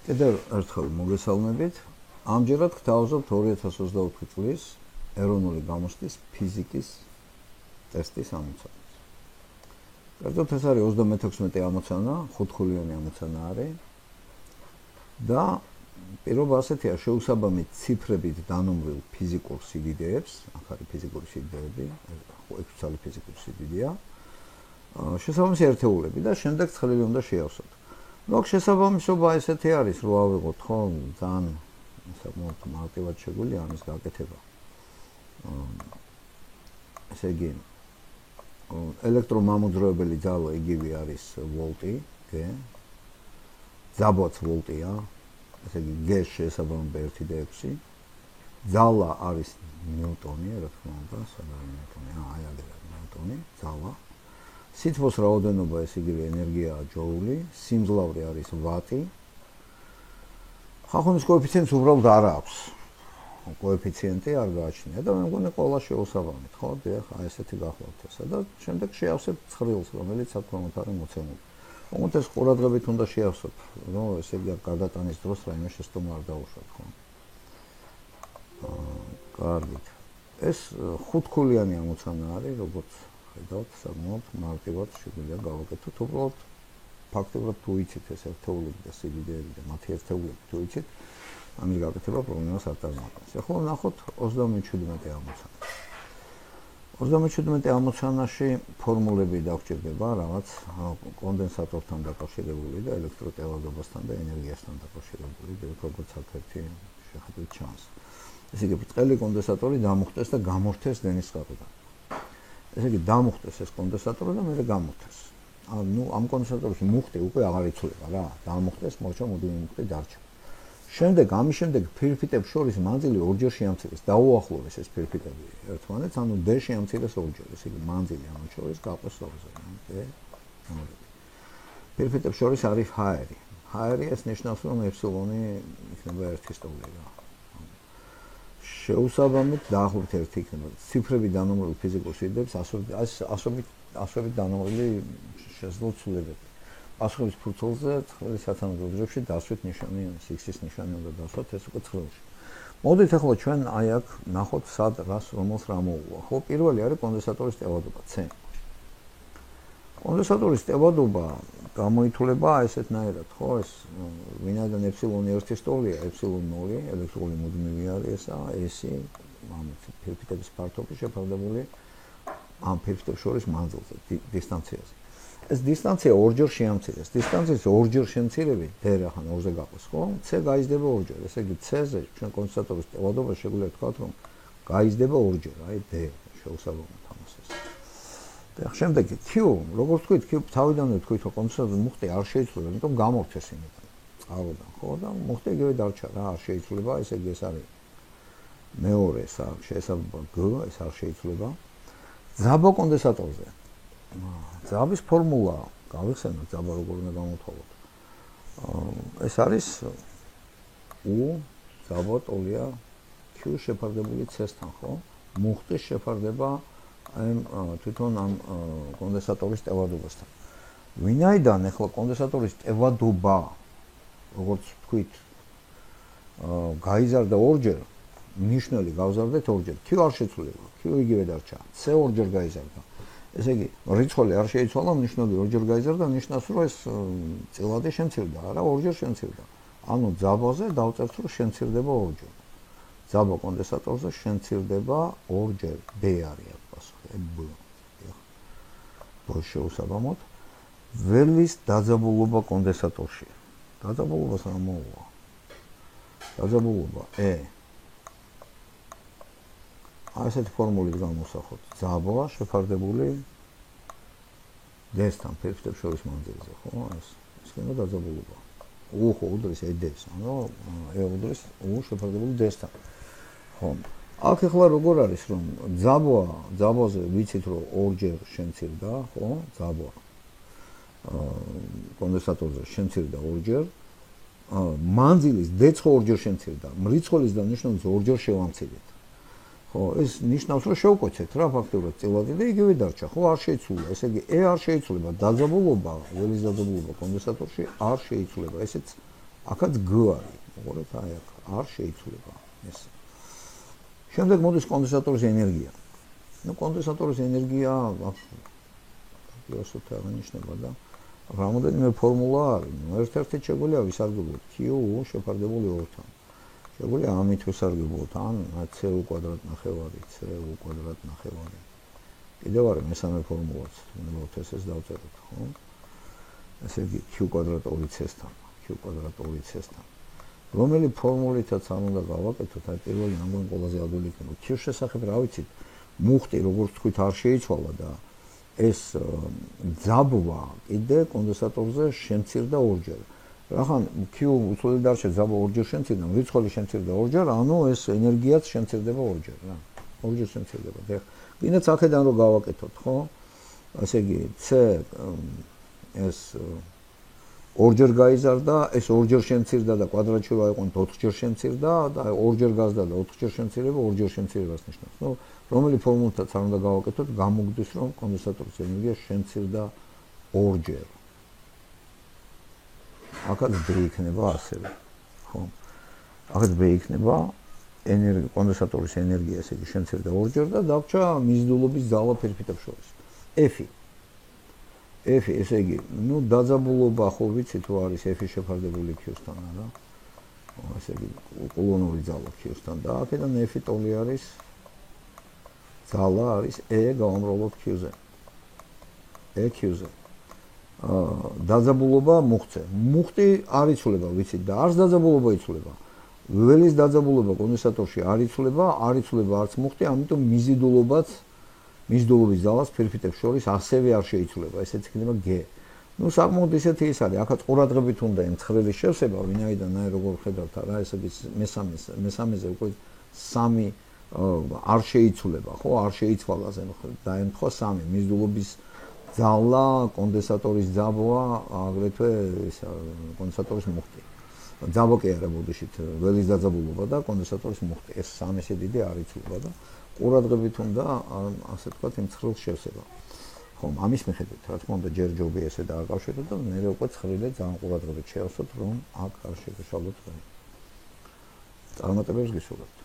კიდევ ერთხელ მოგესალმებით. ამჯერად გთავაზობთ 2024 წლის ეროვნული გამოცდის ფიზიკის ტესტის ამოცანას. კერძოდ ეს არის 36 ამოცანა, 5-ხუთქულიანი ამოცანა არის და პირობა ასეთია, შეუსაბამით ციფრებით დანომრილ ფიზიკურ სიდიდეებს, აქ არის ფიზიკური სიდიდეები, 6 წელი ფიზიკური სიდიდეა, შესაბამისი ერთეულები და შემდეგ ცხრილი უნდა შეავსოთ. ნუ შესაბამისობა ესეთი არის, რომ ავიღოთ ხო, ძალიან საკმაოდ მარტივად შეგვიძლია ამის გაკეთება. ესე იგი, ელექტრომამოძრავებელი ძალა იგივე არის ვოლტი, G. ძაბვაც ვოლტია, ესე იგი G შესაბამება 1/6. ძალა არის ნიუტონი, რა თქმა უნდა, სადაა ნიუტონი, აი აგერა ნიუტონი, ძალა. სითბოს რაოდენობა ეს იგივე ენერგიაა ჯოული, სიმძლავრე არის ვატი. ხახუნის კოეფიციენტს უბრალოდ არ აქვს. კოეფიციენტი არ გააჩნია და მე მგონი ყველა შეუსაბამით, ხო? დიახ, აი ესეთი გახლავთ ესა და შემდეგ შეავსებთ ცხრილს, რომელიც საკმაოდ არის მოცემული. თუმცა ეს ყურადღებით უნდა შეავსოთ, რომ ესე იგი გადატანის დროს რაიმე შეცდომა არ დაუშვათ, ხო? კარგით. ეს 5-ხუთქულიანი ამოცანა არის, როგორც ხედავთ, საკმაოდ მარტივად შეგვიძლია გავაკეთოთ. უბრალოდ ფაქტობრივად თუ იცით ეს ერთეულები და სიდიდეები და მათი ერთეულები თუ იცით, ამის გაკეთება პრობლემას არ წარმოადგენს. ახლა ვნახოთ 37 ამოცანა. 37 ამოცანაში ფორმულები დაგჭირდება, რაღაც კონდენსატორთან დაკავშირებული და ელექტროტელადობასთან და ენერგიასთან დაკავშირებული, როგორც აქ-ერთი შეხედვით ჩანს. ესე იგი, ბრტყელი კონდენსატორი დამუხტეს და გამორთეს დენის წყალიდან. ესე იგი, დამუხტეს ეს კონდენსატორი და მერე გამორთეს. ანუ ამ კონდენსატორში მუხტი უკვე აღარ იცვლება რა, დამუხტეს, მოჩა მოდივი მუხტი დარჩა. შემდეგ, ამის შემდეგ ფირფიტებს შორის მანძილი ორჯერ შეამცირეს, დაუახლოვეს ეს ფირფიტები ერთმანეთს, ანუ D შეამცირეს ორჯერ, ესე იგი, მანძილი ამათ შორის გაყვეს ორზე, D. ფირფიტებს შორის არის ჰაერი. ჰაერი ეს ნიშნავს, რომ ეფსილონი იქნება 1 სტოლი რა. შეუსაბამით დაახლოებით 1 იქნება. ციფრები დანომრილ ფიზიკურ სიდიდეებს ასობით დანომრილი შეძლო ცვლილებები. პასუხის ფურცელზე ცხრილის სათანადო ჯგუფში დასვით ნიშანი, X-ის ნიშანი უნდა დასვათ ეს უკვე ცხრილში. მოდით ახლა ჩვენ აი აქ ნახოთ სად რომელს რა მოუვა. ხო, პირველი არის კონდენსატორის ტევადობა C. კონდენსატორის ტევადობა გამოითვლება ესეთნაირად, ხო, ეს ვინაიდან ეფსილონი 1 სტოლია, ეფსილონ 0, ელექტრული მუდმივი არის ესა, S-ი, ამ ფირფიტების ფართობი შეფარდებული ამ ფირფიტებს შორის მანძილზე, დისტანციაზე. ეს დისტანცია ორჯერ შეამცირეს. დისტანციის ორჯერ შემცირებით D ახან 2-ზე გაყვეს, ხო? C გაიზრდება ორჯერ. ესე იგი C-ზე ჩვენ კონდენსატორის ტევადობა შეგვიძლია თქვათ, რომ გაიზრდება ორჯერ, აი D შეუსაბამოთ ამას ეს. და შემდეგ Q, როგორც თქვით, Q თავიდანვე თქვით, რომ კონდენსატორის მუხტი არ შეიცვლება, იმიტომ გამორთეს იმიდან. წყალოდან, ხო? და მუხტი იგივე დარჩა რა, არ შეიცვლება, ესე იგი ეს არის მეორე შესაბამება G, ეს არ შეიცვლება. ძაბო კონდენსატორზე ძაბის ფორმულა გავიხსენოთ, ძაბა როგორ უნდა გამოვთვალოთ. ეს არის U ძაბო ტოლია Q შეფარდებული C-სთან, ხო? მუხტის შეფარდება თვითონ ამ კონდენსატორის ტევადობასთან. ვინაიდან ახლა კონდენსატორის ტევადობა, როგორც თქვით, გაიზარდა ორჯერ, ნიშნელი გავზარდეთ ორჯერ. Q არ შეცვლება, Q იგივე დარჩა. C ორჯერ გაიზარდა. ესე იგი, რიცხვი არ შეიცვალა, ნიშნული ორჯერ გაიზარდა, ნიშნავს, რომ ეს წილადი შემცირდა, არა, ორჯერ შემცირდა. ანუ ძაბოზე დავწერთ, რომ შემცირდება ორჯერ. ძაბო კონდენსატორზე შემცირდება ორჯერ. D არის აქ პასუხი, B. ბო შეუსაბამოთ. ველის დაძაბულობა კონდენსატორში. დაძაბულობას რა მოუვა? დაძაბულობა E. ასეთი ფორმულით გამოსახოთ. ძაბვა შეფარდებული D-სთან ფირფიტებს შორის მანძილზე, ხო? ეს იქნება დაძაბულობა. U ხო უდრის D-ს, ანუ E უდრის U შეფარდებული D-სთან. ხო. აქ ახლა როგორ არის, რომ ძაბვაზე ვიცით, რომ ორჯერ შემცირდა, ხო? ძაბვა კონდენსატორზე შემცირდა ორჯერ. მანძილის D-ც ორჯერ შემცირდა. მრიცხვლის და ნიშნობის ორჯერ შევამცირეთ. ხო, ეს ნიშნავს, რომ შევკოცეთ რა ფაქტობრივად წილადი და იგივე დარჩა. ხო, არ შეიცვლა. ესე იგი, E არ შეიცვლება, დაძაბულობა, ველის დაძაბულობა კონდენსატორში არ შეიცვლება. ესეც აქაც G არის, მოყოლეთ აი აქ არ შეიცვლება ეს. შემდეგ მოდის კონდენსატორის ენერგია. ნუ კონდენსატორის ენერგია ასეთი აღნიშნება და რამოდენიმე ფორმულა არის. ერთ-ერთი შეგვიძლია ვისარგებლოთ Q შეფარდებული 2-თან. შეგვიძლია ამით ვისარგებლოთ ან CU კვადრატ ნახევარი, CU კვადრატ ნახევარი. კიდევ არის მესამე ფორმულაც, ნებავთ ესეც დავწეროთ, ხო? ესე იგი Q კვადრატ 2C-თან, Q კვადრატ 2C-თან. რომელი ფორმულითაც არ უნდა გავაკეთოთ, აი პირველი ამგვარი ყველაზე ადვილი იქნება. Q შესახებ რა ვიცით? მუხტი, როგორც თქვით, არ შეიცვალა და ეს ძაბვა კიდე კონდენსატორზე შემცირდა ორჯერ. რახან Q უცვლელი დარჩა, ძაბვა ორჯერ შემცირდა, რიცხვი შემცირდა ორჯერ, ანუ ეს ენერგიაც შემცირდება ორჯერ, რა. ორჯერ შემცირდება. და კიდეც აქედან რო გავაკეთოთ, ხო? ასე იგი, C ეს ორჯერ გაიზარდა, ეს ორჯერ შემცირდა და კვადრატში რო აიყვანოთ 4ჯერ შემცირდა და ორჯერ გაზრდა და 4ჯერ შემცირება, ორჯერ შემცირებას ნიშნავს. ნუ რომელი ფორმულითაც არ უნდა გავაკეთოთ, გამოგდის რომ კონდენსატორის ენერგია შემცირდა ორჯერ. აქაც B იქნება ასევე. ხო? აქაც B იქნება კონდენსატორის ენერგია, ესე იგი შემცირდა ორჯერ და დაგვრჩა მიზიდულობის ძალა ფირფიტებს შორის. F. F, ესე იგი, ნუ დაძაბულობა ხო ვიცით თუ არის F შეფარდებული Q-სთან, არა? ესე იგი, კულონური ძალა Q-სთან და აქედან F ტოლი არის ძალა არის E გავამრავლოთ Q-ზე. E Q-ზე. დაძაბულობა მუხტზე. მუხტი არ იცვლება, ვიცით და არც დაძაბულობა იცვლება. ველის დაძაბულობა კონდენსატორში არ იცვლება არც მუხტი, ამიტომ მიზიდულობის ძალას ფირფიტებს შორის ასევე არ შეიცვლება. ესეც იქნება G. ნუ საკმაოდ ისეთი ის არის, აქაც ყურადღებით უნდა იმ ცხრილის შევსება, ვინაიდან აი როგორ ხედავთ რა, ესე იგი მესამეზე უკვე 3 არ შეიცვლება, ხო? არ შეიცვალა დაემთხვა 3 მიზიდულობის ძალა, კონდენსატორის ძაბვა, აგრეთვე ეს კონდენსატორის მუხტი. ძაბვა კი არა ბოდიშით, ველის დაძაბულობა და კონდენსატორის მუხტი. ეს 3 ესე დიდი არ იცვლება და ყურადღებით უნდა ასე ვთქვათ იმ ცხრილს შევსება. ხომ, ამის მიხედვით, რა თქმა უნდა, ჯერ ჯობია ესე დააკავშიროთ და მერე უკვე ცხრილზე ძალიან ყურადღებით შევსვათ, რომ აქ არ შეგეშალოთ. წარმატებებს გისურვებთ.